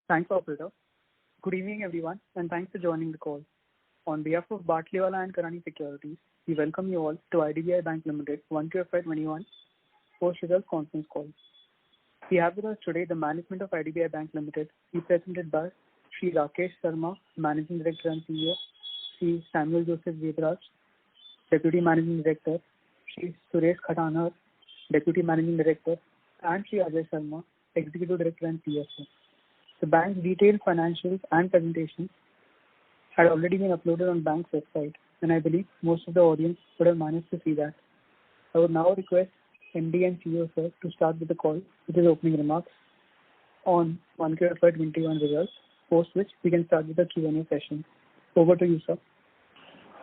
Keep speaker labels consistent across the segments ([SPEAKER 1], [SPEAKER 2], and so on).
[SPEAKER 1] Thanks, operator. Good evening, everyone, and thanks for joining the call. On behalf of Batliwala and Karani Securities, we welcome you all to IDBI Bank Limited 1Q FY21 post-results conference call. We have with us today the management of IDBI Bank Limited, represented by Sri Rakesh Sharma, Managing Director and CEO, Sri Samuel Joseph Vedraj, Deputy Managing Director, Sri Suresh Khatanar, Deputy Managing Director, and Sri Ajay Sharma, Executive Director and CFO. The bank's detailed financials and presentations had already been uploaded on bank's website, and I believe most of the audience would have managed to see that. I would now request MD and CEO sir to start with the call with his opening remarks on 1Q FY21 results, post which we can start with the Q&A session. Over to you, sir.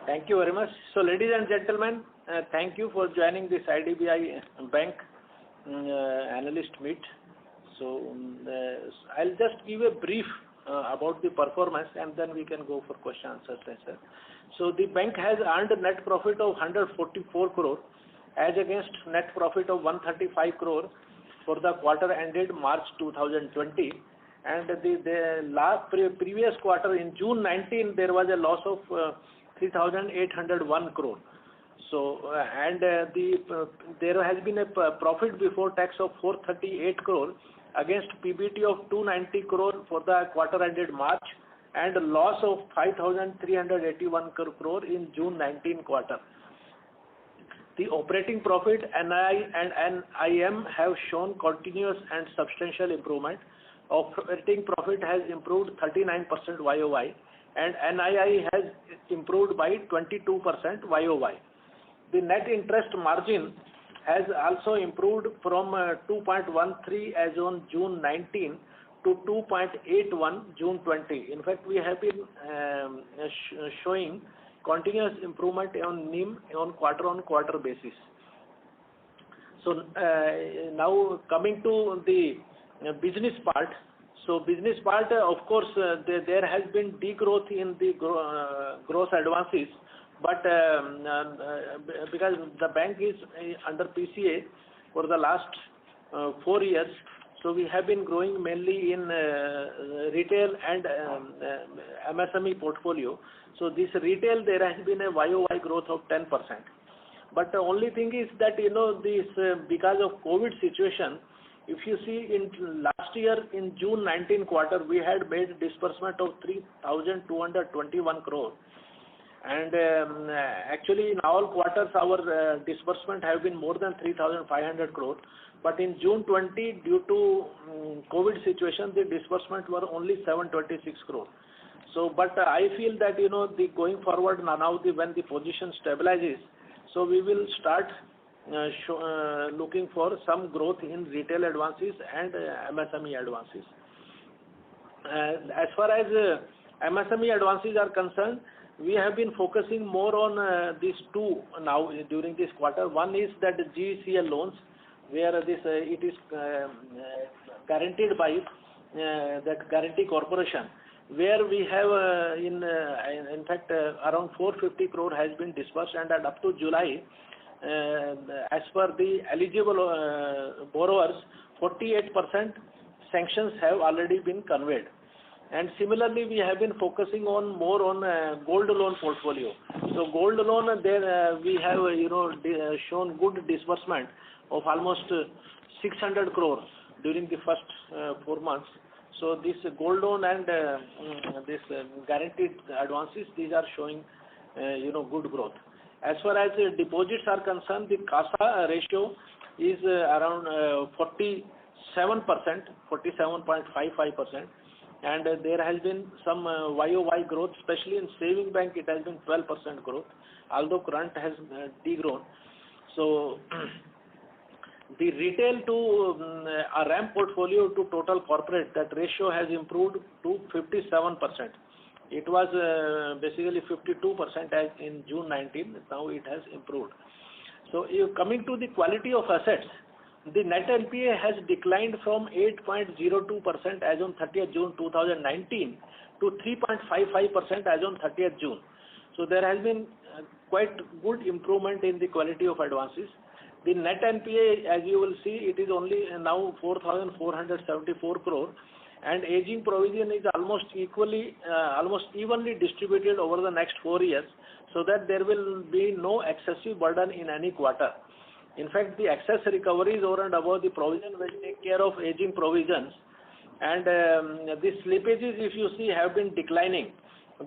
[SPEAKER 2] Thank you very much. So, ladies and gentlemen, thank you for joining this IDBI Bank analyst meet. So, I'll just give a brief about the performance and then we can go for question answer. So, the bank has earned a net profit of 144 crore as against net profit of 135 crore for the quarter ended March 2020. And the previous quarter in June 19, there was a loss of 3,801 crore. So, there has been a profit before tax of 438 crore against PBT of 290 crore for the quarter ended March and a loss of 5,381 crore in June 19 quarter. The operating profit, NII and NIM have shown continuous and substantial improvement. Operating profit has improved 39% YOY and NII has improved by 22% YOY. The net interest margin has also improved from 2.13 as on June 19 to 2.81 June 20. In fact, we have been showing continuous improvement on NIM on quarter-on-quarter basis. So, now coming to the business part. So, business part, of course, there has been degrowth in the gross advances, but because the bank is under PCA for the last 4 years, so we have been growing mainly in retail and MSME portfolio. So this retail, there has been a YOY growth of 10%. But the only thing is that, this because of COVID situation, if you see in last year in June 19 quarter, we had made disbursement of 3,221 crore. And actually in all quarters our disbursement have been more than 3,500 crore. But in June 20, due to COVID situation, the disbursement were only 726 crore. So, but I feel that the going forward now, when the position stabilizes, so we will start looking for some growth in retail advances and MSME advances. As far as MSME advances are concerned, we have been focusing more on these two now during this quarter. One is that GECL loans, where it is guaranteed by the Guarantee Corporation, where we have in fact around 450 crore has been disbursed, and up to July, as per the eligible borrowers, 48% sanctions have already been conveyed. And similarly, we have been focusing on more on gold loan portfolio. So gold loan, there we have shown good disbursement of almost 600 crore during the first 4 months. So this gold loan and this guaranteed advances, these are showing good growth. As far as deposits are concerned, the CASA ratio is around 47%, 47.55%. And there has been some YOY growth, especially in saving bank, it has been 12% growth, although current has degrown. So, the retail to RAM portfolio to total corporate, that ratio has improved to 57%. It was basically 52% as in June 19, now it has improved. So, coming to the quality of assets, the net NPA has declined from 8.02% as on 30th June 2019 to 3.55% as on 30th June. So there has been quite good improvement in the quality of advances. The net NPA, as you will see, it is only now 4,474 crore, and aging provision is almost evenly distributed over the next 4 years, so that there will be no excessive burden in any quarter. In fact, the excess recoveries over and above the provision will take care of aging provisions, and the slippages, if you see, have been declining.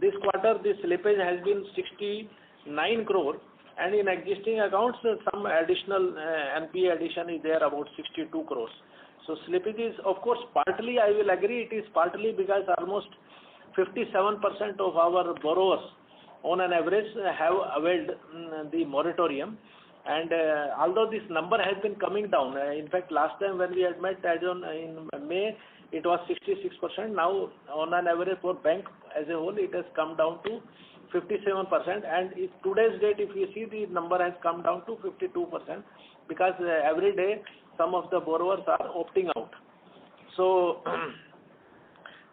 [SPEAKER 2] This quarter, the slippage has been 69 crore, and in existing accounts, some additional NPA addition is there, about 62 crores. So slippage is, of course, partly, I will agree, it is partly because almost 57% of our borrowers on an average have availed the moratorium, and although this number has been coming down, in fact last time when we had met in May, it was 66%. Now on an average for bank as a whole, it has come down to 57%, and if today's date, if you see, the number has come down to 52%, because every day some of the borrowers are opting out. So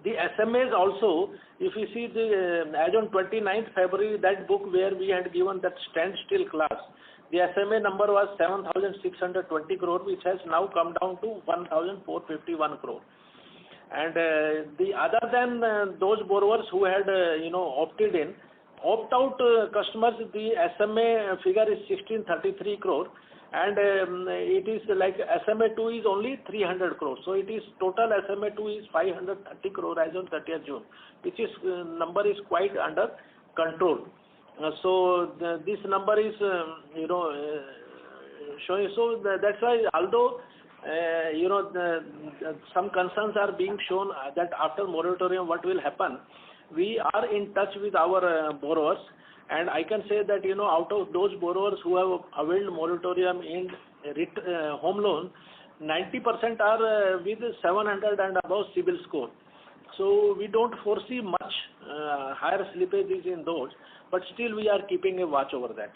[SPEAKER 2] the SMAs also, if you see, as on 29th February, that book where we had given that standstill class, the SMA number was 7,620 crore, which has now come down to 1,451 crore. And the other than those borrowers who had opted in, opt-out customers, the SMA figure is 1633 crore, and it is like SMA2 is only 300 crore. So it is total SMA2 is 530 crore as on 30th June, which is number is quite under control. So this number is showing. So that's why, although some concerns are being shown that after moratorium what will happen, we are in touch with our borrowers, and I can say that out of those borrowers who have availed moratorium in home loan, 90% are with 700 and above CIBIL score. So we don't foresee much higher slippages in those, but still we are keeping a watch over that.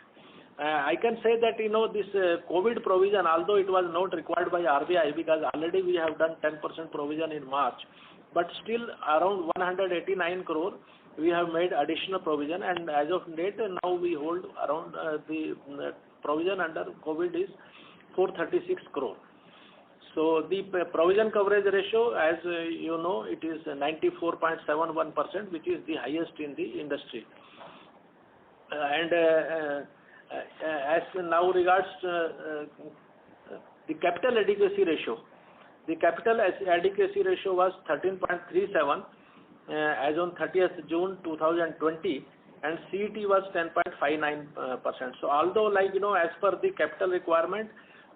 [SPEAKER 2] I can say that this COVID provision, although it was not required by RBI, because already we have done 10% provision in March, but still around 189 crore we have made additional provision, and as of date now we hold around the provision under COVID is 436 crore. So the provision coverage ratio, as you know, it is 94.71%, which is the highest in the industry. And as now regards the capital adequacy ratio, the capital adequacy ratio was 13.37 as on 30th June 2020, and CET was 10.59%. So although as per the capital requirement,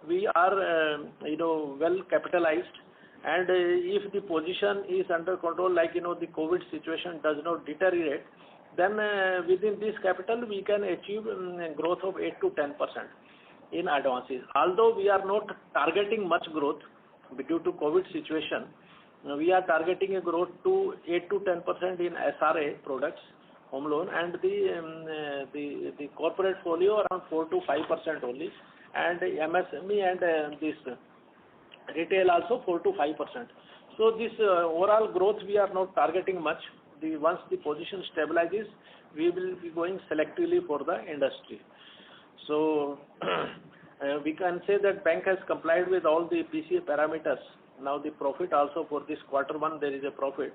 [SPEAKER 2] we are well capitalized, and if the position is under control, the COVID situation does not deteriorate, then within this capital we can achieve growth of 8 to 10% in advances. Although we are not targeting much growth due to COVID situation, we are targeting a growth to 8 to 10% in SRA products, home loan, and the corporate folio around 4 to 5% only, and MSME and this retail also 4 to 5%. So this overall growth we are not targeting much. Once the position stabilizes, we will be going selectively for the industry. So we can say that bank has complied with all the PCA parameters. Now the profit also for this Q1 there is a profit.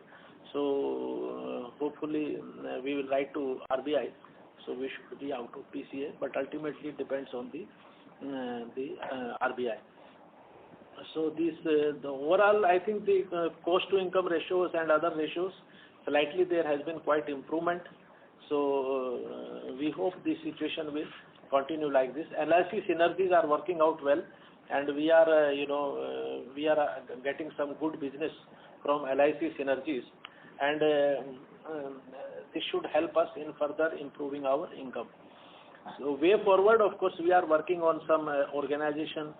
[SPEAKER 2] So hopefully we will write to RBI. So we should be out of PCA, but ultimately it depends on the RBI. So this the overall, I think the cost to income ratios and other ratios, slightly there has been quite improvement. So we hope this situation will continue like this. LIC synergies are working out well, and we are getting some good business from LIC synergies, and this should help us in further improving our income. So way forward, of course, we are working on some organization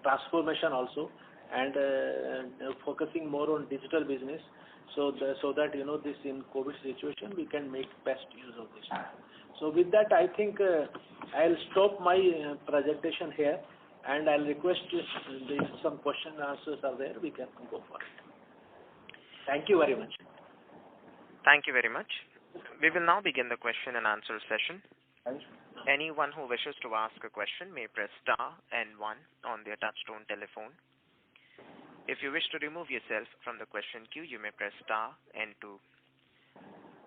[SPEAKER 2] transformation also, and focusing more on digital business, so that this in COVID situation we can make best use of this. So with that, I think I'll stop my presentation here, and I'll request if some question and answers are there, we can go for it. Thank you very much.
[SPEAKER 3] Thank you very much. We will now begin the question and answer session. Anyone who wishes to ask a question may press star and 1 on their touchtone telephone. If you wish to remove yourself from the question queue, you may press star and 2.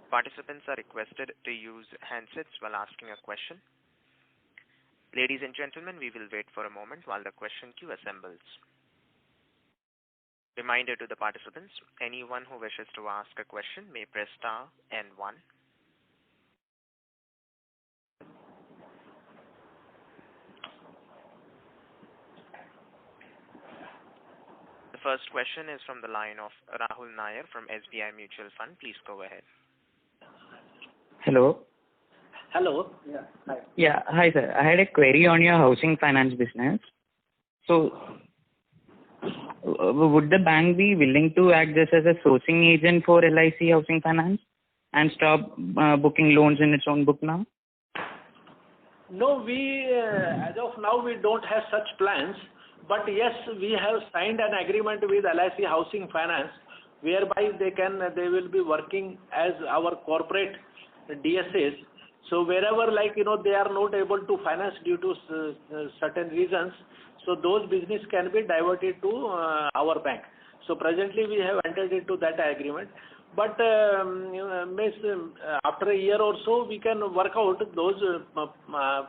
[SPEAKER 3] Participants are requested to use handsets while asking a question. Ladies and gentlemen, we will wait for a moment while the question queue assembles. Reminder to the participants, anyone who wishes to ask a question may press star and 1. The first question is from the line of Rahul Nair from SBI Mutual Fund. Please go ahead.
[SPEAKER 4] Hello.
[SPEAKER 2] Hello.
[SPEAKER 4] Hi sir. I had a query on your housing finance business. So, would the bank be willing to act just as a sourcing agent for LIC Housing Finance and stop booking loans in its own book now?
[SPEAKER 2] No, we as of now we don't have such plans. But yes, we have signed an agreement with LIC Housing Finance, whereby they will be working as our corporate DSAs. So wherever they are not able to finance due to certain reasons, so those business can be diverted to our bank. So presently we have entered into that agreement. But after a year or so, we can work out those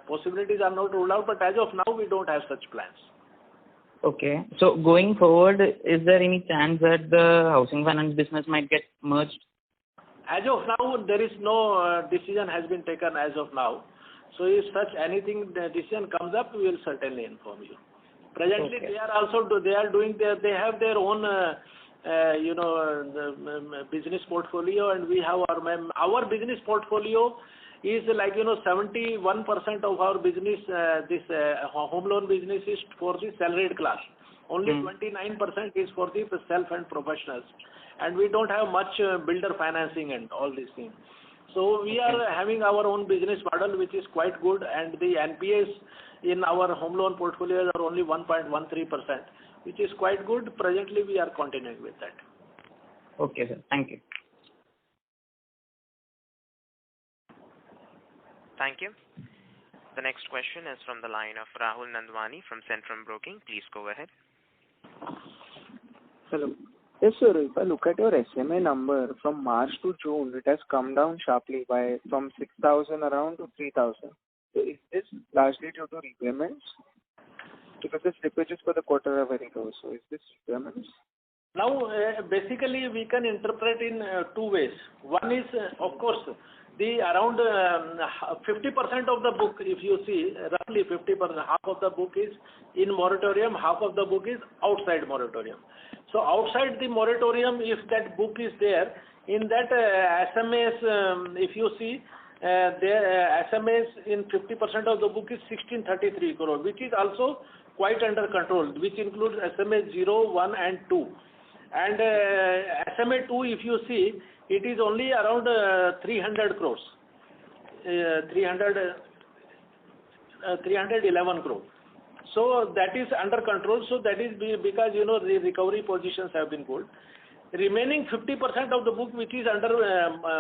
[SPEAKER 2] possibilities are not ruled out. But as of now, we don't have such plans.
[SPEAKER 4] Okay. So going forward, is there any chance that the housing finance business might get merged?
[SPEAKER 2] As of now, there is no decision has been taken as of now. So if such anything the decision comes up, we will certainly inform you. Presently,
[SPEAKER 4] Okay.
[SPEAKER 2] they have their own business portfolio, and we have our business portfolio is 71% of our business, this home loan business is for the salaried class. Only 29% is for the self and professionals. And we don't have much builder financing and all these things. So we are having our own business model which is quite good, and the NPAs in our home loan portfolios are only 1.13%, which is quite good. Presently we are continuing with that.
[SPEAKER 4] Okay sir, thank you.
[SPEAKER 3] Thank you. The next question is from the line of Rahul Nandwani from Centrum Broking. Please go ahead.
[SPEAKER 5] Hello. Yes, sir. If I look at your SMA number from March to June, it has come down sharply from 6,000 around to 3,000. So is this largely due to repayments? Because the slippages for the quarter are very low. So is this repayments?
[SPEAKER 2] Now, basically, we can interpret in two ways. One is, of course, the around 50% of the book, if you see, roughly 50%, half of the book is in moratorium, half of the book is outside moratorium. So outside the moratorium, if that book is there, in that SMAs, if you see, the SMAs in 50% of the book is 1633 crore, which is also quite under control, which includes SMA 0, 1 and 2. And SMA 2, if you see, it is only around 300 crores, 311 crore. So that is under control. So that is because, the recovery positions have been good. Remaining 50% of the book which is under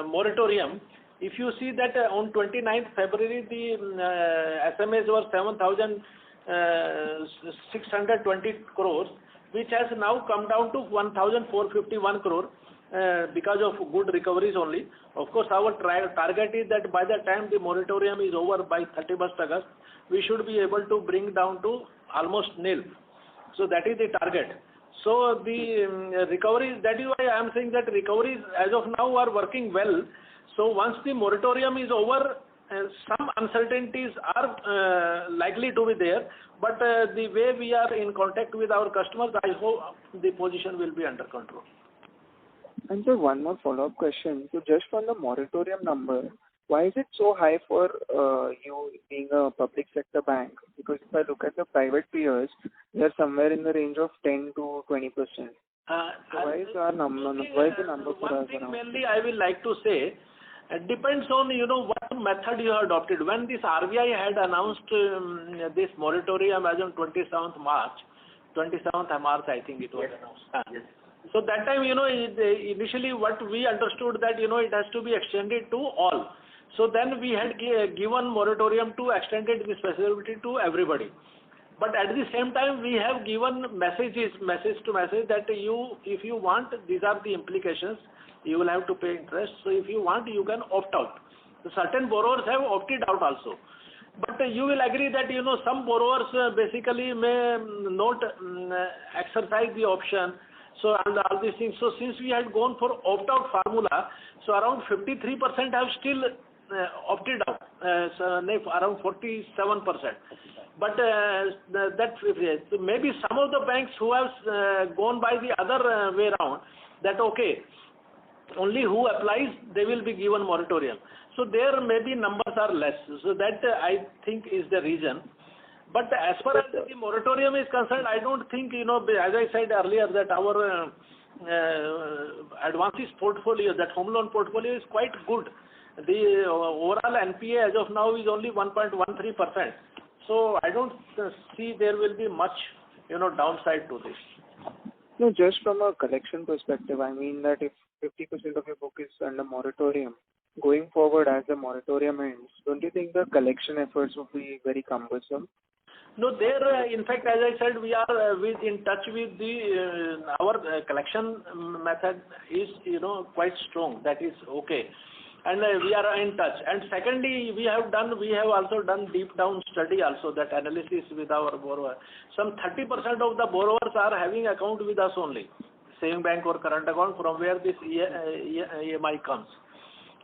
[SPEAKER 2] moratorium, if you see that on 29th February, the SMAs were 7,620 crores, which has now come down to 1,451 crore because of good recoveries only. Of course, our target is that by the time the moratorium is over by 31st August, we should be able to bring down to almost nil. So that is the target. So the recoveries, that is why I am saying that recoveries as of now are working well. So once the moratorium is over, some uncertainties are likely to be there, but the way we are in contact with our customers, I hope the position will be under control.
[SPEAKER 5] And so one more follow-up question. So just on the moratorium number, why is it so high for you being a public sector bank? Because if I look at the private peers, they are somewhere in the range of 10 to 20%. So why is the number for us around?
[SPEAKER 2] Mainly, I will like to say, it depends on what method you have adopted. When this RBI had announced this moratorium as on 27th March, I think it was announced. Yes. So that time, initially what we understood that, it has to be extended to all. So then we had given moratorium to extended this facility to everybody. But at the same time, we have given message to message that if you want, these are the implications. You will have to pay interest. So if you want, you can opt out. So certain borrowers have opted out also. But you will agree that some borrowers basically may not exercise the option. So and all these things. So since we had gone for opt-out formula, so around 53% have still opted out. So around 47%. But so maybe some of the banks who have gone by the other way around, that okay, only who applies, they will be given moratorium. So there maybe numbers are less. So that I think is the reason. But as far as the moratorium is concerned, I don't think, as I said earlier, that our advances portfolio, that home loan portfolio is quite good. The overall NPA as of now is only 1.13%. So I don't see there will be much, downside to this.
[SPEAKER 5] No, just from a collection perspective, I mean that if 50% of your book is under moratorium, going forward as the moratorium ends, don't you think the collection efforts will be very cumbersome?
[SPEAKER 2] No, there, in fact, as I said, we are in touch with our collection method is, quite strong. That is okay. And we are in touch. And secondly, we have also done deep down study also, that analysis with our borrower. Some 30% of the borrowers are having account with us only, saving bank or current account, from where this EMI comes.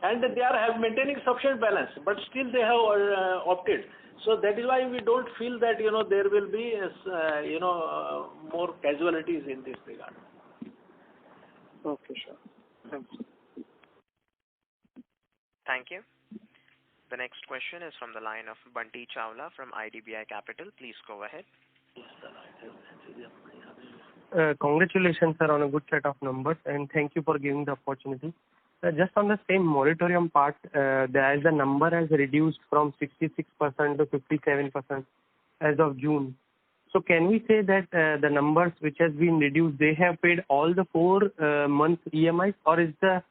[SPEAKER 2] And they are maintaining sufficient balance, but still they have opted. So that is why we don't feel that, there will be, more casualties in this regard.
[SPEAKER 5] Okay, sure. Thanks.
[SPEAKER 3] Thank you. The next question is from the line of Bunty Chawla from IDBI Capital. Please go ahead.
[SPEAKER 6] Congratulations, sir, on a good set of numbers, and thank you for giving the opportunity. Just on the same moratorium part, the number has reduced from 66% to 57% as of June. So can we say that the numbers which has been reduced, they have paid all the 4 months EMIs, or is the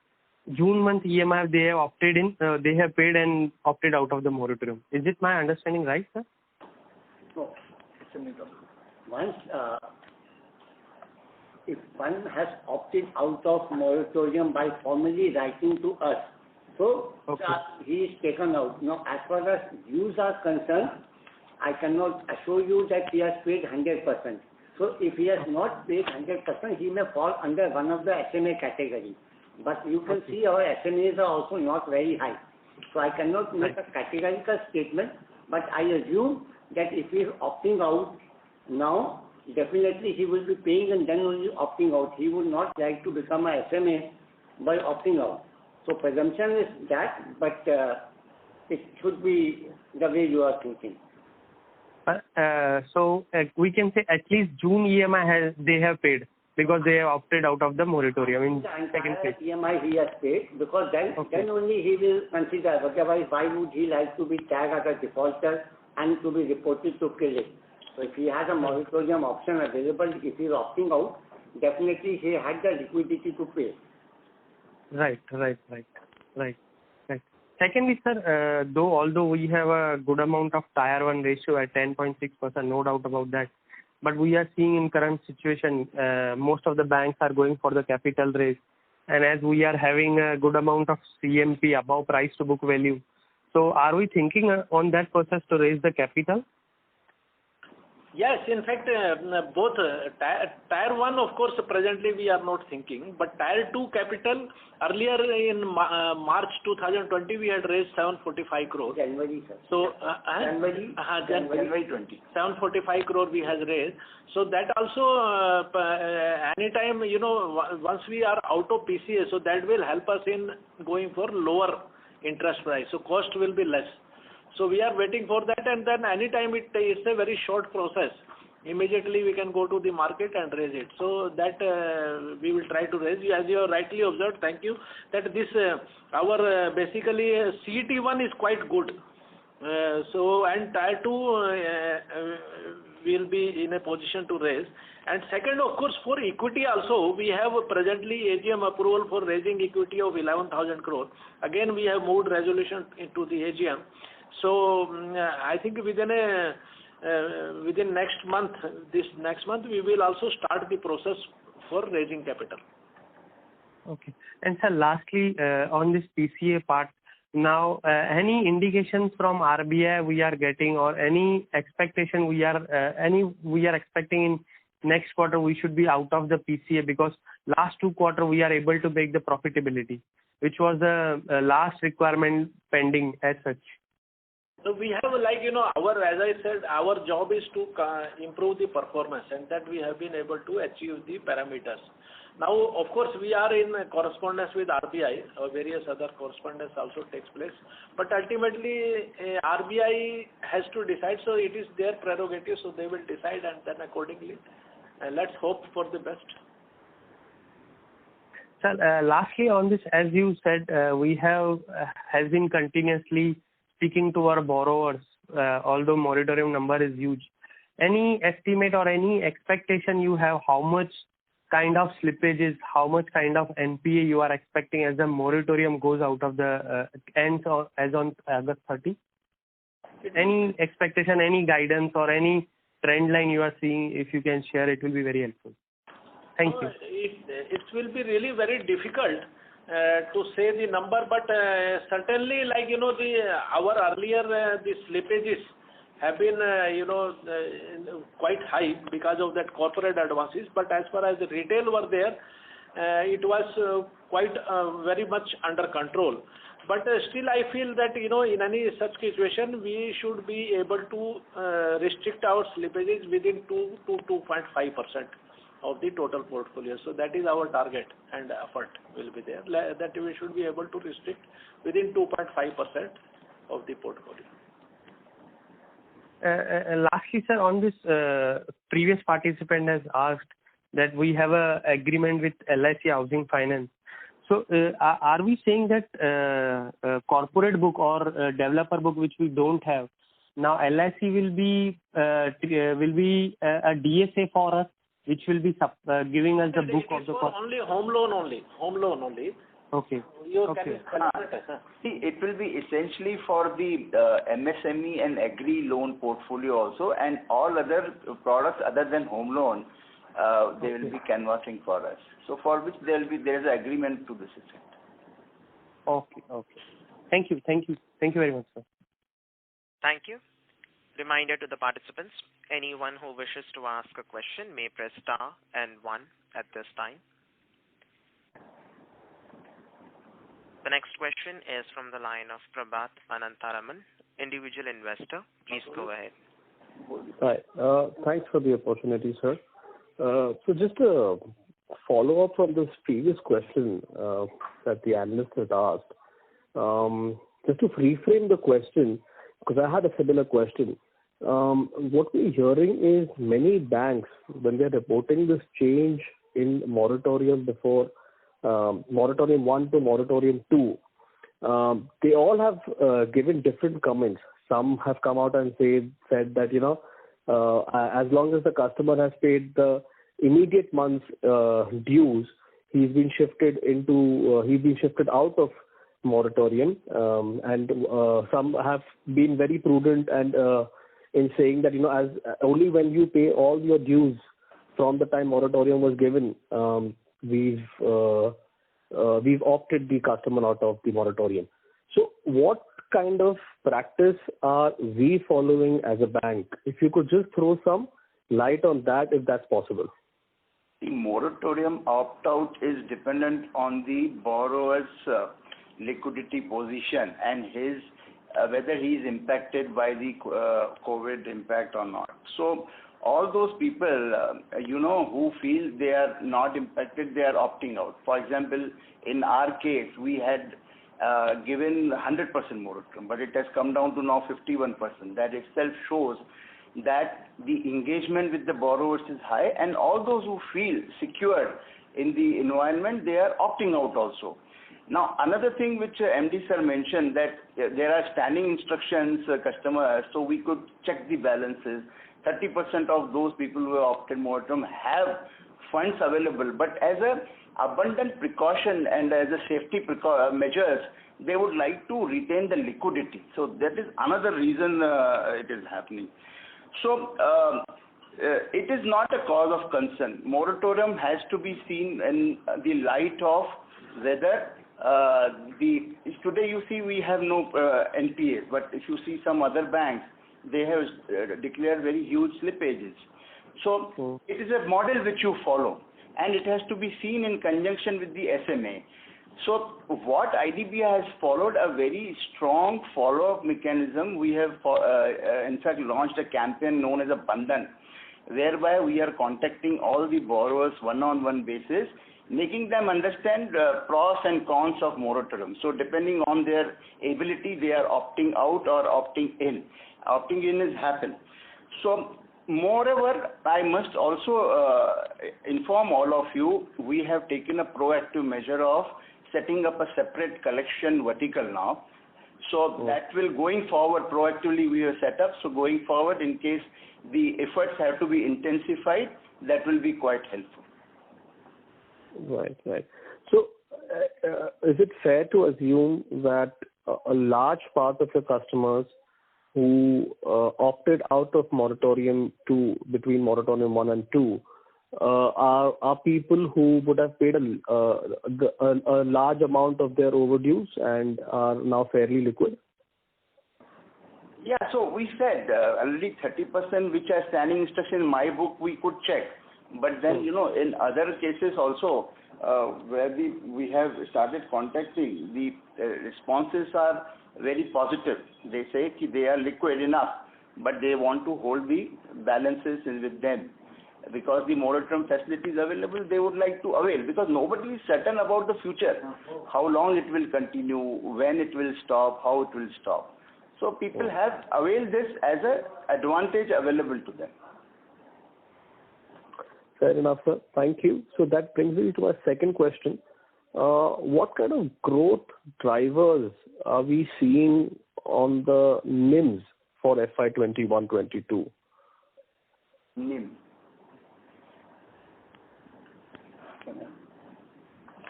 [SPEAKER 6] June month EMI they have opted in, they have paid and opted out of the moratorium? Is it my understanding right, sir?
[SPEAKER 7] No. Once if one has opted out of moratorium by formally writing to us, so
[SPEAKER 6] okay,
[SPEAKER 7] he is taken out. Now, as far as dues are concerned, I cannot assure you that he has paid 100%. So if he has not paid 100%, he may fall under one of the SMA category. But you can see our SMAs are also not very high. So I cannot make a categorical statement, but I assume that if he is opting out now, definitely he will be paying and then only opting out. He would not like to become a SMA by opting out. So presumption is that, but it should be the way you are thinking.
[SPEAKER 6] So we can say at least June EMI they have paid, because they have opted out of the moratorium in second phase.
[SPEAKER 7] EMI he has paid, because then only he will consider. Otherwise, why would he like to be tagged as a defaulter and to be reported to credit? So if he has a moratorium option available, if he is opting out, definitely he had the liquidity to pay. Right.
[SPEAKER 6] Secondly, sir, although we have a good amount of Tier 1 ratio at 10.6%, no doubt about that, but we are seeing in current situation, most of the banks are going for the capital raise, and as we are having a good amount of CMP above price to book value, so are we thinking on that process to raise the capital?
[SPEAKER 2] Yes, in fact, both Tier 1, of course, presently we are not thinking, but Tier 2 capital, earlier in March 2020, we had raised 745 crore.
[SPEAKER 7] January, sir.
[SPEAKER 2] So,
[SPEAKER 7] January 20.
[SPEAKER 2] 745 crore we has raised. So that also, anytime, once we are out of PCA, so that will help us in going for lower interest price. So cost will be less. So we are waiting for that, and then anytime it's a very short process. Immediately we can go to the market and raise it. So that we will try to raise. As you have rightly observed, thank you, that this our basically CET1 is quite good. So and Tier 2 will be in a position to raise. And second, of course, for equity also, we have presently AGM approval for raising equity of 11,000 crore. Again, we have moved resolution into the AGM. So I think within within next month, we will also start the process for raising capital.
[SPEAKER 6] Okay. And sir, lastly, on this PCA part, now any indications from RBI we are getting, or any expectation we are expecting in next quarter we should be out of the PCA, because last 2 quarters we are able to make the profitability, which was the last requirement pending as such.
[SPEAKER 2] So we have, as I said, our job is to improve the performance, and that we have been able to achieve the parameters. Now, of course, we are in correspondence with RBI, or various other correspondence also takes place. But ultimately, RBI has to decide, so it is their prerogative, so they will decide, and then accordingly, let's hope for the best.
[SPEAKER 6] Sir, lastly on this, as you said, we has been continuously speaking to our borrowers, although moratorium number is huge. Any estimate or any expectation you have how much kind of slippages, how much kind of NPA you are expecting as the moratorium goes out of the ends, or as on August 30? Any expectation, any guidance, or any trend line you are seeing, if you can share, it will be very helpful. Thank you.
[SPEAKER 2] It will be really very difficult to say the number, but certainly, our earlier the slippages have been quite high because of that corporate advances. But as far as the retail were there, it was quite very much under control. But still, I feel that in any such situation, we should be able to restrict our slippages within 2 to 2.5% of the total portfolio. So that is our target, and effort will be there, that we should be able to restrict within 2.5% of the portfolio.
[SPEAKER 6] Lastly, sir, on this, previous participant has asked that we have a agreement with LIC Housing Finance. So are we saying that corporate book or developer book which we don't have, now LIC will be a DSA for us, which will be giving us the book of the
[SPEAKER 2] only home loan only.
[SPEAKER 6] Okay.
[SPEAKER 8] See, it will be essentially for the MSME and agri loan portfolio also, and all other products other than home loan, they will be canvassing for us. So for which there is an agreement to this extent.
[SPEAKER 6] Okay. Thank you very much, sir.
[SPEAKER 3] Thank you. Reminder to the participants, anyone who wishes to ask a question may press star and 1 at this time. The next question is from the line of Prabhat Anantaraman, individual investor. Please go ahead.
[SPEAKER 9] Hi. Thanks for the opportunity, sir. So just a follow-up from this previous question that the analyst had asked. Just to reframe the question, because I had a similar question. What we're hearing is many banks, when they're reporting this change in moratorium before moratorium 1 to moratorium 2, they all have given different comments. Some have come out and said that as long as the customer has paid the immediate month's dues, he's been shifted out of moratorium, and some have been very prudent and in saying that as only when you pay all your dues from the time moratorium was given, we've opted the customer out of the moratorium. So what kind of practice are we following as a bank? If you could just throw some light on that, if that's possible.
[SPEAKER 8] The moratorium opt-out is dependent on the borrower's liquidity position and his whether he is impacted by the COVID impact or not. So all those people, who feel they are not impacted, they are opting out. For example, in our case, we had given 100% moratorium, but it has come down to now 51%. That itself shows that the engagement with the borrowers is high, and all those who feel secure in the environment, they are opting out also. Now, another thing which MD sir mentioned, that there are standing instructions, customers, so we could check the balances. 30% of those people who have opted moratorium have funds available, but as an abundant precaution and as a safety measures, they would like to retain the liquidity. So that is another reason it is happening. So it is not a cause of concern. Moratorium has to be seen in the light of whether today you see we have no NPAs, but if you see some other banks, they have declared very huge slippages. So it is a model which you follow, and it has to be seen in conjunction with the SMA. So what IDBI has followed a very strong follow-up mechanism. We have in fact launched a campaign known as a Bandhan, whereby we are contacting all the borrowers one-on-one basis, making them understand pros and cons of moratorium. So depending on their ability, they are opting out or opting in. Opting in is happen. So moreover, I must also inform all of you, we have taken a proactive measure of setting up a separate collection vertical now. So that will, going forward, proactively we have set up. So going forward, in case the efforts have to be intensified, that will be quite helpful.
[SPEAKER 9] Right. So is it fair to assume that a large part of your customers who opted out of moratorium 2, between moratorium 1 and 2, are people who would have paid a large amount of their overdues and are now fairly liquid?
[SPEAKER 8] Yeah, so we said already 30% which are standing instruction in my book we could check. But then, in other cases also, where we have started contacting, the responses are very positive. They say they are liquid enough, but they want to hold the balances with them. Because the moratorium facility is available, they would like to avail, because nobody is certain about the future, how long it will continue, when it will stop, how it will stop. So people have availed this as an advantage available to them.
[SPEAKER 9] Fair enough, sir. Thank you. So that brings me to my second question. What kind of growth drivers are we seeing on the NIMs for FY 21-22?
[SPEAKER 8] NIM.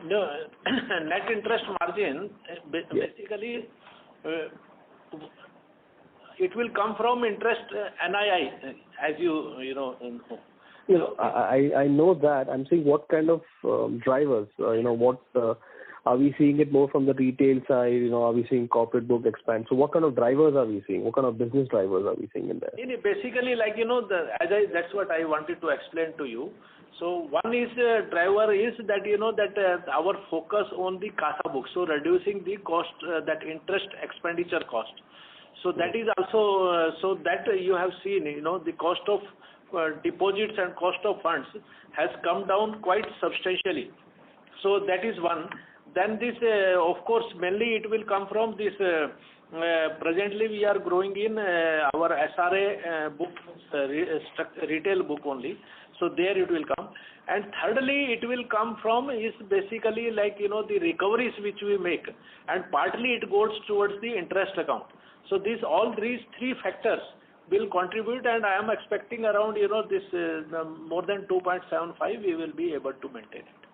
[SPEAKER 2] No, net interest margin, basically, it will come from interest NII, as you know.
[SPEAKER 9] I know that. I'm saying what kind of drivers, what are we seeing it more from the retail side, are we seeing corporate book expand? So what kind of drivers are we seeing? What kind of business drivers are we seeing in there?
[SPEAKER 2] Basically, that's what I wanted to explain to you. So one is driver is that, our focus on the CASA book, so reducing the cost, that interest expenditure cost. So that is also, so that you have seen, the cost of deposits and cost of funds has come down quite substantially. So that is one. Then this, of course, mainly it will come from this, presently we are growing in our SRA book, retail book only. So there it will come. And thirdly, it will come from is basically the recoveries which we make. And partly it goes towards the interest account. So all these three factors will contribute, and I am expecting around, this more than 2.75, we will be able to maintain it.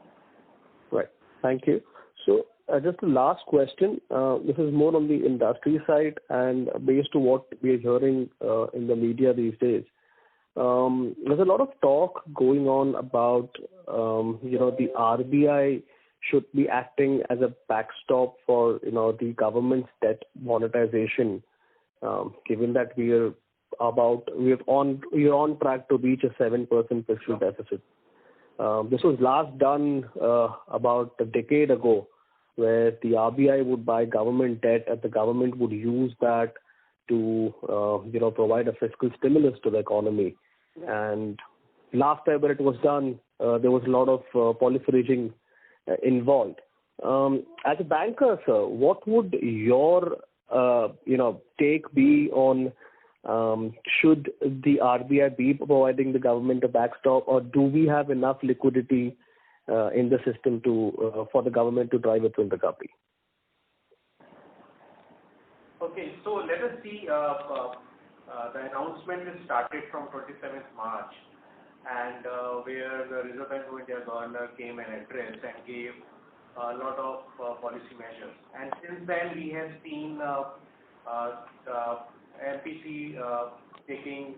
[SPEAKER 9] Right. Thank you. So just the last question. This is more on the industry side, and based to what we are hearing in the media these days. There's a lot of talk going on about, the RBI should be acting as a backstop for, the government's debt monetization, given that we are on track to reach a 7% fiscal deficit. This was last done about a decade ago, where the RBI would buy government debt and the government would use that to, provide a fiscal stimulus to the economy. And last time when it was done, there was a lot of proliferation involved. As a banker, sir, what would your, take be on should the RBI be providing the government a backstop, or do we have enough liquidity in the system to for the government to drive its own recovery?
[SPEAKER 10] Okay, so let us see. The announcement is started from 27th March, and where the Reserve Bank of India governor came and addressed and gave a lot of policy measures. And since then, we have seen the MPC taking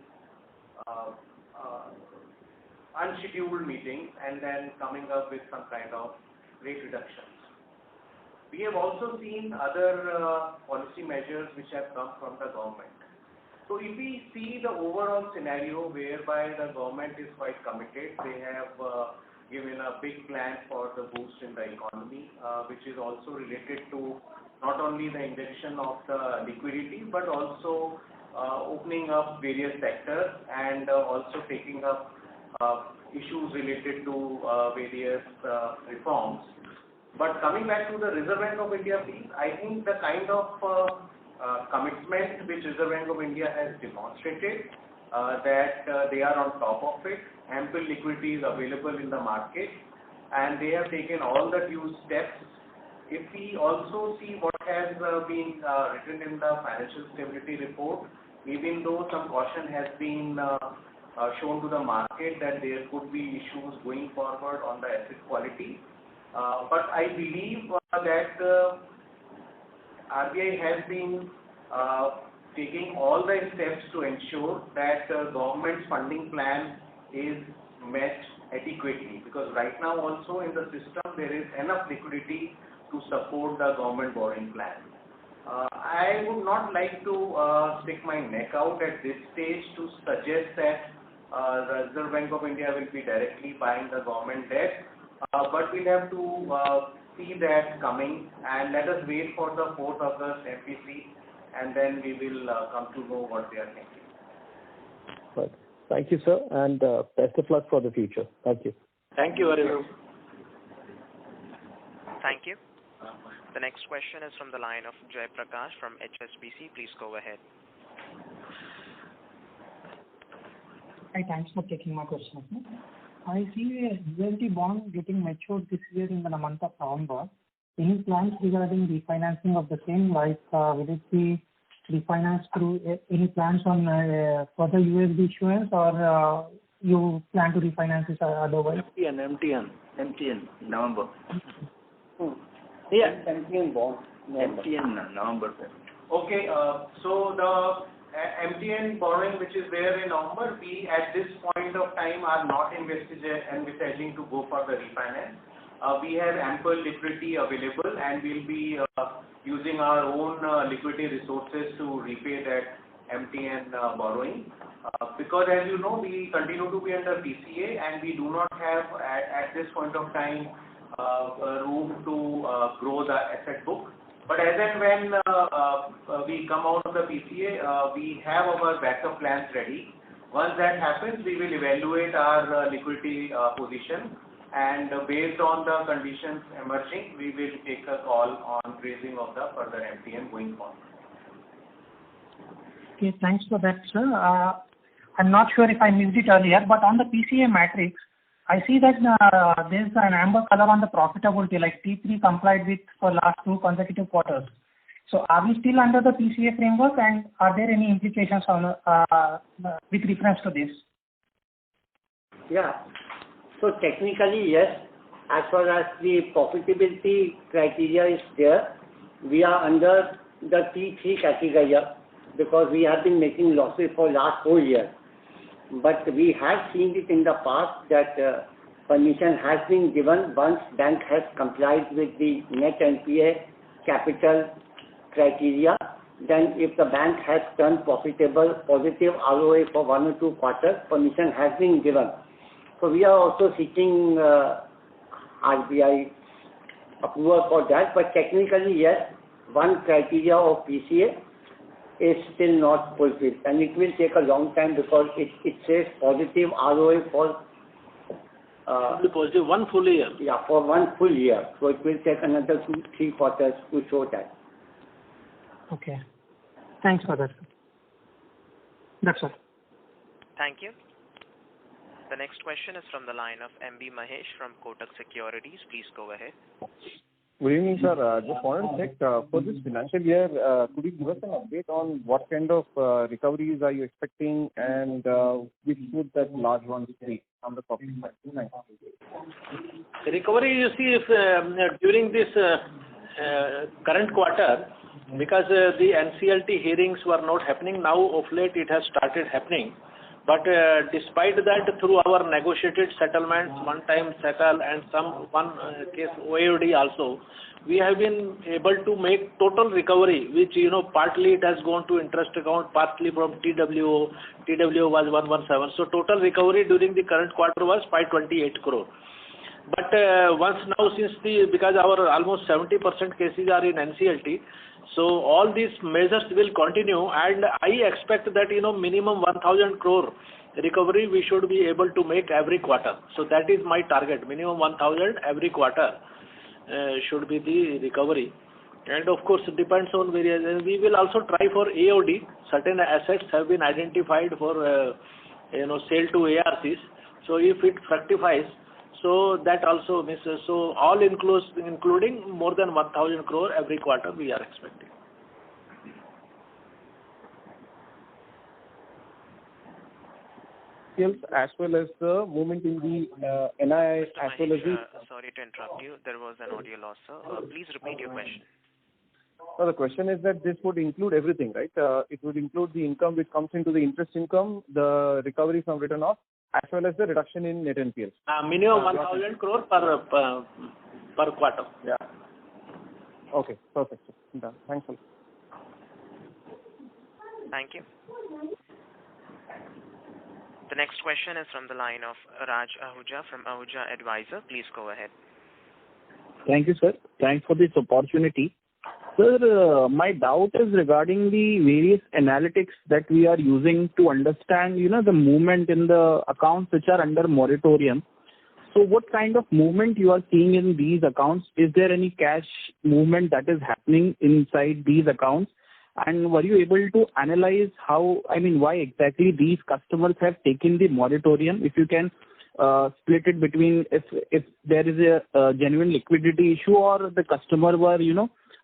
[SPEAKER 10] unscheduled meetings and then coming up with some kind of rate reductions. We have also seen other policy measures which have come from the government. So if we see the overall scenario whereby the government is quite committed, they have given a big plan for the boost in the economy, which is also related to not only the injection of the liquidity, but also opening up various sectors and also taking up issues related to various reforms. But coming back to the Reserve Bank of India, please, I think the kind of commitment which Reserve Bank of India has demonstrated, that they are on top of it, ample liquidity is available in the market, and they have taken all the due steps. If we also see what has been written in the Financial Stability Report, even though some caution has been shown to the market that there could be issues going forward on the asset quality, but I believe that RBI has been taking all the steps to ensure that government's funding plan is met adequately, because right now also in the system there is enough liquidity to support the government borrowing plan. I would not like to stick my neck out at this stage to suggest that the Reserve Bank of India will be directly buying the government debt, but we'll have to see that coming, and let us wait for the 4th August MPC, and then we will come to know what they are thinking.
[SPEAKER 9] Right. Thank you, sir, and best of luck for the future. Thank you.
[SPEAKER 2] Thank you very much.
[SPEAKER 3] Thank you. The next question is from the line of Jay Prakash from HSBC. Please go ahead.
[SPEAKER 11] Hi, thanks for taking my question. I see a USD bond getting matured this year in the month of November. Any plans regarding refinancing of the same, like will it be refinanced through any plans on further USD issuance, or you plan to refinance it otherwise?
[SPEAKER 8] MTN, November.
[SPEAKER 7] Yeah, MTN bond.
[SPEAKER 8] MTN, November.
[SPEAKER 10] Okay, so the MTN borrowing which is there in November, we at this point of time are not envisaging to go for the refinance. We have ample liquidity available, and we'll be using our own liquidity resources to repay that MTN borrowing. Because as you know, we continue to be under PCA, and we do not have at this point of time room to grow the asset book. But as and when we come out of the PCA, we have our backup plans ready. Once that happens, we will evaluate our liquidity position, and based on the conditions emerging, we will take a call on raising of the further MTN going forward.
[SPEAKER 11] Okay, thanks for that, sir. I'm not sure if I missed it earlier, but on the PCA matrix, I see that there's an amber color on the profitability, like T3 complied with for last 2 consecutive quarters. So are we still under the PCA framework, and are there any implications on with reference to this?
[SPEAKER 7] Yeah. So technically, yes. As far as the profitability criteria is there, we are under the T3 category because we have been making losses for last 4 years. But we have seen it in the past that permission has been given once bank has complied with the net NPA capital criteria. Then if the bank has turned profitable, positive ROA for 1 or 2 quarters, permission has been given. So we are also seeking RBI approval for that. But technically, yes, one criteria of PCA is still not fulfilled, and it will take a long time because it says positive ROA for
[SPEAKER 2] positive 1 full year.
[SPEAKER 7] Yeah, for 1 full year. So it will take another 2-3 quarters to show that.
[SPEAKER 11] Okay. Thanks for that. That's all.
[SPEAKER 3] Thank you. The next question is from the line of MB Mahesh from Kotak Securities. Please go ahead.
[SPEAKER 12] Good evening, sir. Just wanted to check, for this financial year, could you give us an update on what kind of recoveries are you expecting, and which would that large ones be on the profit side?
[SPEAKER 2] Recovery, you see, if during this current quarter, because the NCLT hearings were not happening, now of late it has started happening. But despite that, through our negotiated settlements, one-time settle and one case OAD also, we have been able to make total recovery, which partly it has gone to interest account, partly from TWO. TWO was 117. So total recovery during the current quarter was 528 crore. But once now, because our almost 70% cases are in NCLT, so all these measures will continue, and I expect that minimum 1,000 crore recovery we should be able to make every quarter. So that is my target. Minimum 1,000 every quarter should be the recovery. And of course, it depends on various. We will also try for AOD. Certain assets have been identified for sale to ARCs. So if it fructifies, so that also means, so all including more than 1,000 crore every quarter we are expecting.
[SPEAKER 12] As well as the movement in the NII as well as the...
[SPEAKER 3] Sorry to interrupt you. There was an audio loss, sir. Please repeat your question.
[SPEAKER 12] No, the question is that this would include everything, right? It would include the income which comes into the interest income, the recovery from written off, as well as the reduction in net NPLs.
[SPEAKER 2] Minimum 1,000 crore per quarter.
[SPEAKER 12] Yeah. Okay, perfect. Done. Thanks a lot.
[SPEAKER 3] Thank you. The next question is from the line of Raj Ahuja from Ahuja Advisor. Please go ahead.
[SPEAKER 13] Thank you, sir. Thanks for this opportunity. Sir, my doubt is regarding the various analytics that we are using to understand, the movement in the accounts which are under moratorium. So what kind of movement you are seeing in these accounts? Is there any cash movement that is happening inside these accounts? And were you able to analyze why exactly these customers have taken the moratorium? If you can split it between if there is a genuine liquidity issue or the customer were,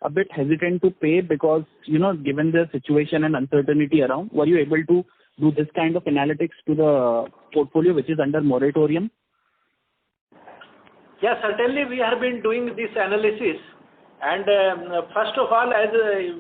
[SPEAKER 13] a bit hesitant to pay because, given the situation and uncertainty around, were you able to do this kind of analytics to the portfolio which is under moratorium?
[SPEAKER 2] Yes, certainly we have been doing this analysis. And first of all, as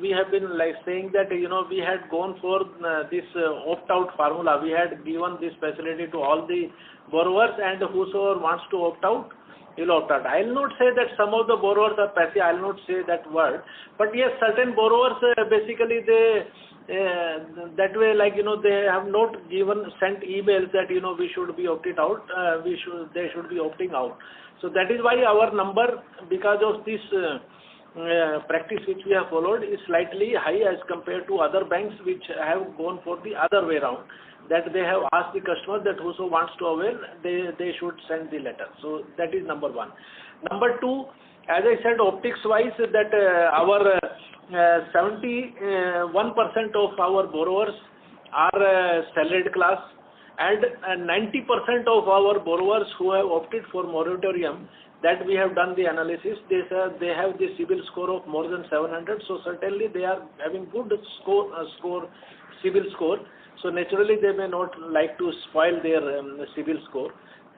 [SPEAKER 2] we have been saying that, we had gone for this opt-out formula. We had given this facility to all the borrowers, and whosoever wants to opt out, will opt out. I will not say that some of the borrowers are passive. I will not say that word. But yes, certain borrowers, basically, they that way, they have not sent emails that, we should be opted out. They should be opting out. So that is why our number, because of this practice which we have followed, is slightly high as compared to other banks which have gone for the other way around, that they have asked the customer that whoso wants to avail, they should send the letter. So that is number one. Number two, as I said, optics wise, that our 71% of our borrowers are salaried class, and 90% of our borrowers who have opted for moratorium, that we have done the analysis, they have the CIBIL score of more than 700. So certainly they are having good CIBIL score. So naturally they may not like to spoil their CIBIL score.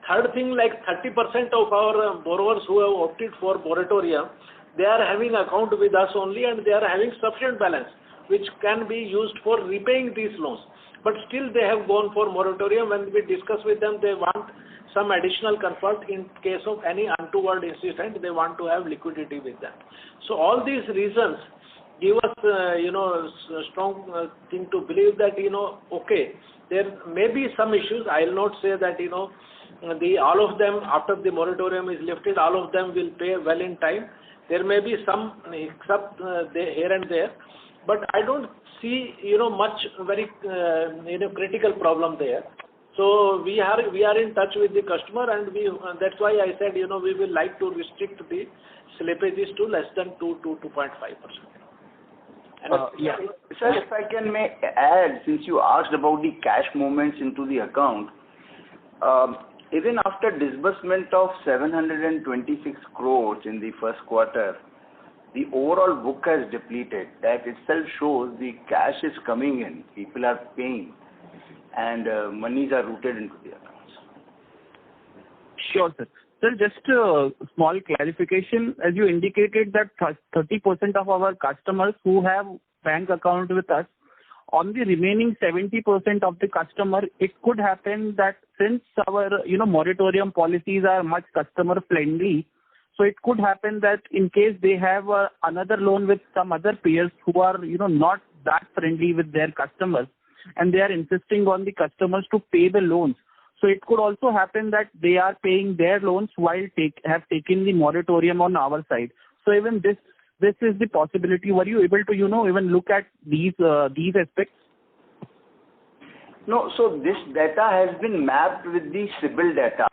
[SPEAKER 2] Third thing, 30% of our borrowers who have opted for moratorium, they are having account with us only, and they are having sufficient balance which can be used for repaying these loans. But still they have gone for moratorium. When we discuss with them, they want some additional comfort in case of any untoward incident. They want to have liquidity with them. So all these reasons give us, a strong thing to believe that, okay, there may be some issues. I will not say that, all of them, after the moratorium is lifted, all of them will pay well in time. There may be some except here and there, but I don't see, much very, critical problem there. So we are in touch with the customer, and that's why I said, we will like to restrict the slippages to less than 2.5%.
[SPEAKER 8] Yeah. Sir, if I can add, since you asked about the cash movements into the account, even after disbursement of 726 crores in the first quarter, the overall book has depleted. That itself shows the cash is coming in, people are paying, and monies are routed into the accounts.
[SPEAKER 13] Sure, sir. Sir, just a small clarification. As you indicated that 30% of our customers who have bank account with us on the remaining 70% of the customer, it could happen that since our, moratorium policies are much customer friendly, so it could happen that in case they have another loan with some other peers who are, not that friendly with their customers, and they are insisting on the customers to pay the loans. So it could also happen that they are paying their loans while have taken the moratorium on our side. So even this is the possibility. Were you able to, even look at these aspects?
[SPEAKER 8] No, so this data has been mapped with the CIBIL data,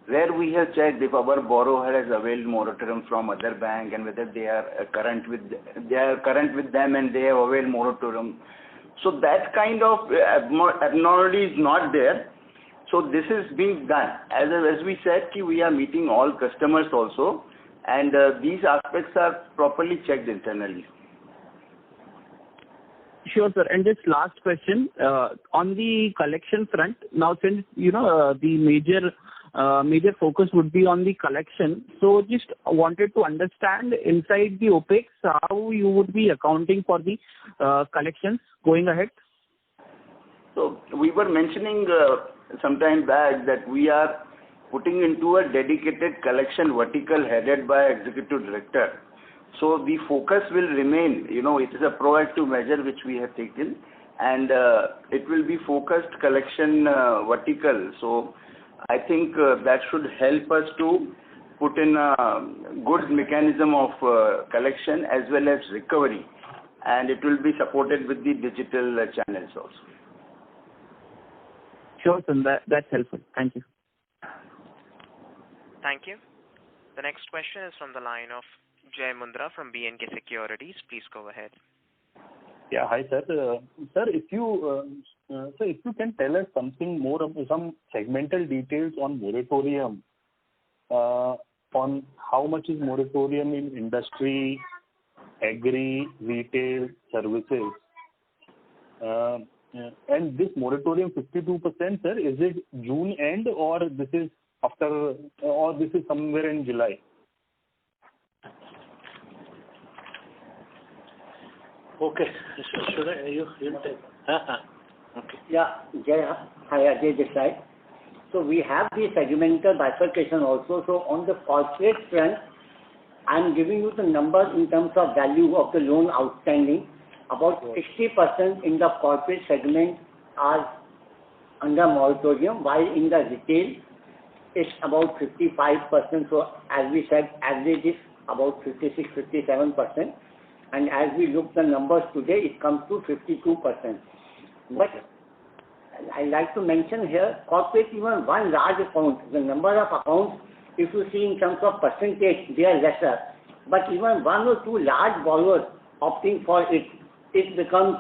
[SPEAKER 8] where we have checked if our borrower has availed moratorium from other bank and whether they are current with them and they have availed moratorium. So that kind of abnormality is not there. So this is being done. As we said, we are meeting all customers also, and these aspects are properly checked internally.
[SPEAKER 13] Sure, sir. And just last question, on the collection front, now since, the major focus would be on the collection, so just wanted to understand inside the OPEX, how you would be accounting for the collections going ahead?
[SPEAKER 8] So we were mentioning some time back that we are putting into a dedicated collection vertical headed by executive director. So the focus will remain, it is a proactive measure which we have taken, and it will be focused collection vertical. So I think that should help us to put in a good mechanism of collection as well as recovery, and it will be supported with the digital channels also.
[SPEAKER 13] Sure, sir. That's helpful. Thank you.
[SPEAKER 3] Thank you. The next question is from the line of Jai Mundra from B&K Securities. Please go ahead.
[SPEAKER 12] Yeah, hi sir. Sir, if you can tell us something more of some segmental details on moratorium, on how much is moratorium in industry, agri, retail, services, and this moratorium 52%, sir, is it June end or this is after, or this is somewhere in July?
[SPEAKER 2] Okay. Should you take? Okay.
[SPEAKER 7] Yeah, hi Ajay this side. So we have the segmental bifurcation also. So on the corporate front, I'm giving you the numbers in terms of value of the loan outstanding. About 60% in the corporate segment are under moratorium, while in the retail it's about 55%. So as we said, average is about 56-57%. And as we look the numbers today, it comes to 52%. But I like to mention here, corporate, even one large account, the number of accounts, if you see in terms of percentage, they are lesser. But even one or two large borrowers opting for it, it becomes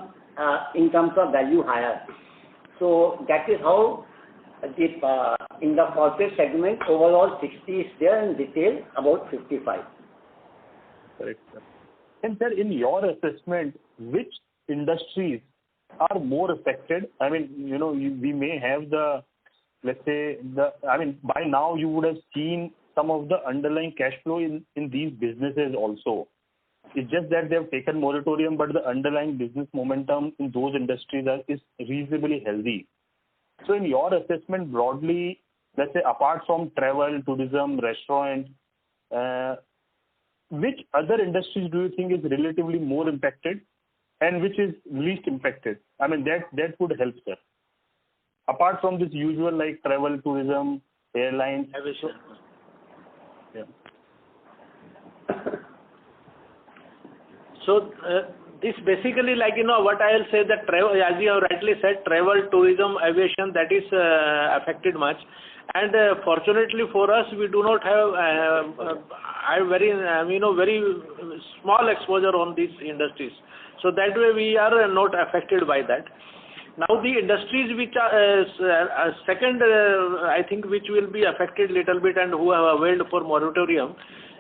[SPEAKER 7] in terms of value higher. So that is how in the corporate segment, overall 60 is there, and retail about 55.
[SPEAKER 12] Correct, sir. And sir, in your assessment, which industries are more affected? I mean, we may have by now you would have seen some of the underlying cash flow in these businesses also. It's just that they have taken moratorium, but the underlying business momentum in those industries is reasonably healthy. So in your assessment broadly, let's say apart from travel, tourism, restaurant, which other industries do you think is relatively more impacted and which is least impacted? I mean, that would help, sir. Apart from this usual like travel, tourism, airlines. Yeah.
[SPEAKER 2] So this basically what I will say that travel, as you have rightly said, travel, tourism, aviation, that is affected much. And fortunately for us, we do not have very small exposure on these industries. So that way we are not affected by that. Now the industries which are second, I think, which will be affected little bit and who have availed for moratorium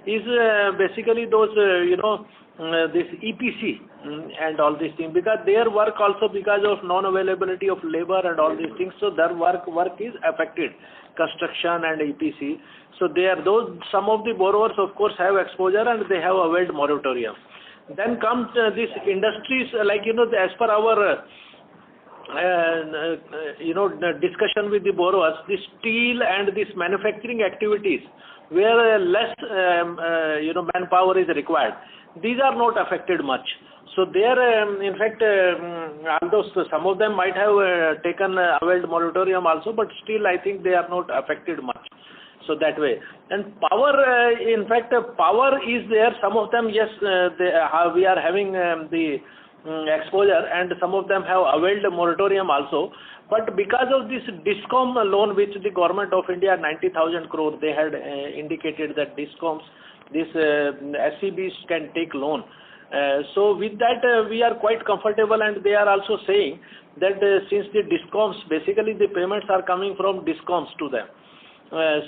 [SPEAKER 2] is basically those this EPC and all these things, because their work also, because of non-availability of labor and all these things, so their work is affected, construction and EPC. So some of the borrowers of course have exposure and they have availed moratorium. Then comes these industries like, as per our the discussion with the borrowers, the steel and this manufacturing activities where less manpower is required, these are not affected much. So there, in fact, although some of them might have taken availed moratorium also, but still I think they are not affected much. So that way. And power, in fact, power is there. Some of them, yes, we are having the exposure, and some of them have availed moratorium also. But because of this DISCOM loan, which the government of India, 90,000 crore, they had indicated that DISCOMs, these SCBs can take loan. So with that, we are quite comfortable, and they are also saying that since the DISCOMs, basically the payments are coming from DISCOMs to them.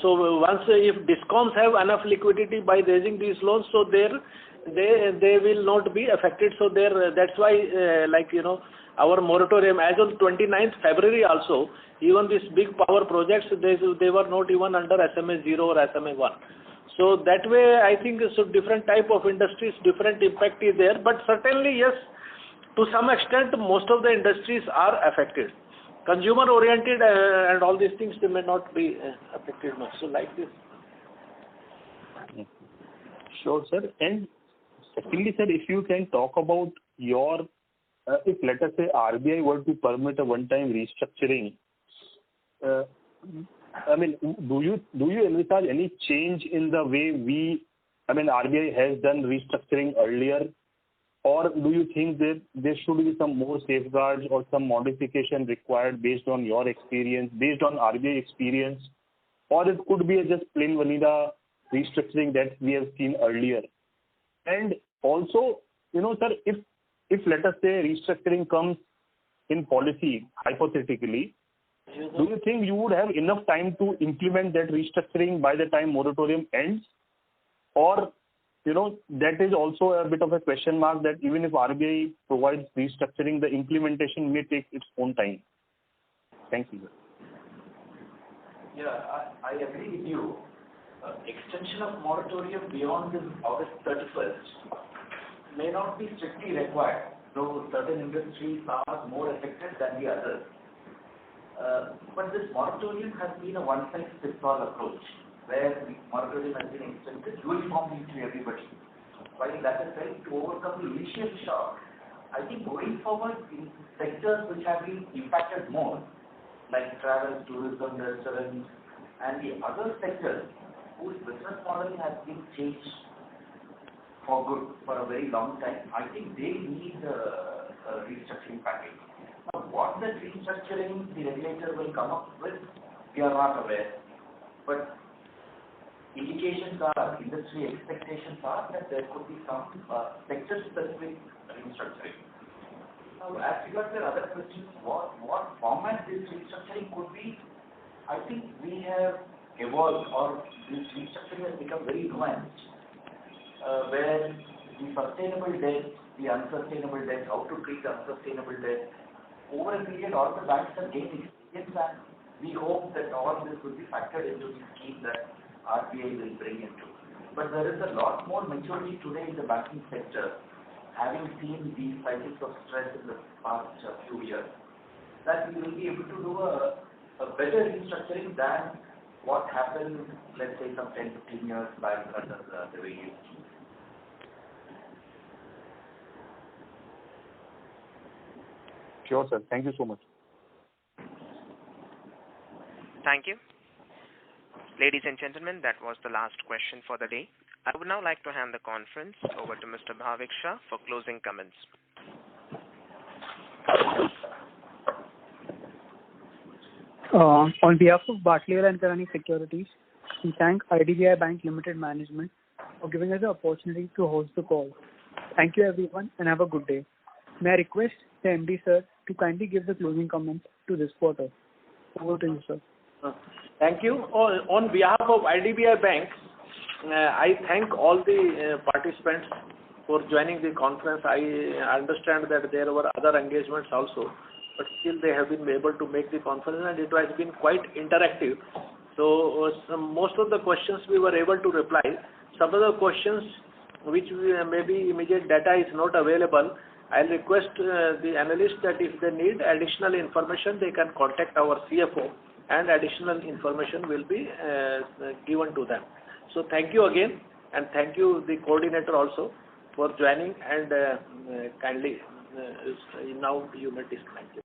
[SPEAKER 2] So once if DISCOMs have enough liquidity by raising these loans, so they will not be affected. So that's why our moratorium as on 29th February also, even these big power projects, they were not even under SMA 0 or SMA 1. So that way I think so different type of industries, different impact is there, but certainly yes, to some extent most of the industries are affected. Consumer oriented and all these things, they may not be affected much. So like this.
[SPEAKER 13] Sure, sir. And secondly, sir, if you can talk about your, if let us say RBI were to permit a one-time restructuring, do you envisage any change in the way RBI has done restructuring earlier? Or do you think that there should be some more safeguards or some modification required based on your experience, based on RBI experience? Or it could be just plain vanilla restructuring that we have seen earlier? And also, sir, if let us say restructuring comes in policy, hypothetically, do you think you would have enough time to implement that restructuring by the time moratorium ends? Or that is also a bit of a question mark, that even if RBI provides restructuring, the implementation may take its own time. Thank you.
[SPEAKER 14] Yeah, I agree with you. Extension of moratorium beyond this August 31st may not be strictly required, though certain industries are more affected than the others. But this moratorium has been a one-size-fits-all approach, where the moratorium has been extended uniformly to everybody. While that is right, to overcome the initial shock, I think going forward in sectors which have been impacted more, like travel, tourism, restaurants, and the other sectors whose business model has been changed for good for a very long time, I think they need a restructuring package. Now, what the restructuring the regulator will come up with, we are not aware. But indications are, industry expectations are that there could be some sector-specific restructuring. Now, as regards to other questions, what format this restructuring could be, I think we have evolved, or this restructuring has become very nuanced, where the sustainable debt, the unsustainable debt, how to treat the unsustainable debt, over a period all the banks have gained experience, and we hope that all this will be factored into the scheme that RBI will bring into. But there is a lot more maturity today in the banking sector, having seen these cycles of stress in the past few years, that we will be able to do a better restructuring than what happened, let's say, some 10-15 years back under the various schemes.
[SPEAKER 13] Sure, sir. Thank you so much.
[SPEAKER 3] Thank you. Ladies and gentlemen, that was the last question for the day. I would now like to hand the conference over to Mr. Bhavik Shah for closing comments.
[SPEAKER 1] On behalf of Batliwala and Karani Securities, we thank IDBI Bank Limited management for giving us the opportunity to host the call. Thank you everyone and have a good day. May I request the MD sir to kindly give the closing comments to this quarter. Over to you, sir.
[SPEAKER 2] Thank you. On behalf of IDBI Bank, I thank all the participants for joining the conference. I understand that there were other engagements also, but still they have been able to make the conference, and it has been quite interactive. So most of the questions we were able to reply. Some of the questions which maybe immediate data is not available, I'll request the analysts that if they need additional information, they can contact our CFO and additional information will be given to them. So thank you again, and thank you the coordinator also for joining, and kindly now you may disconnect.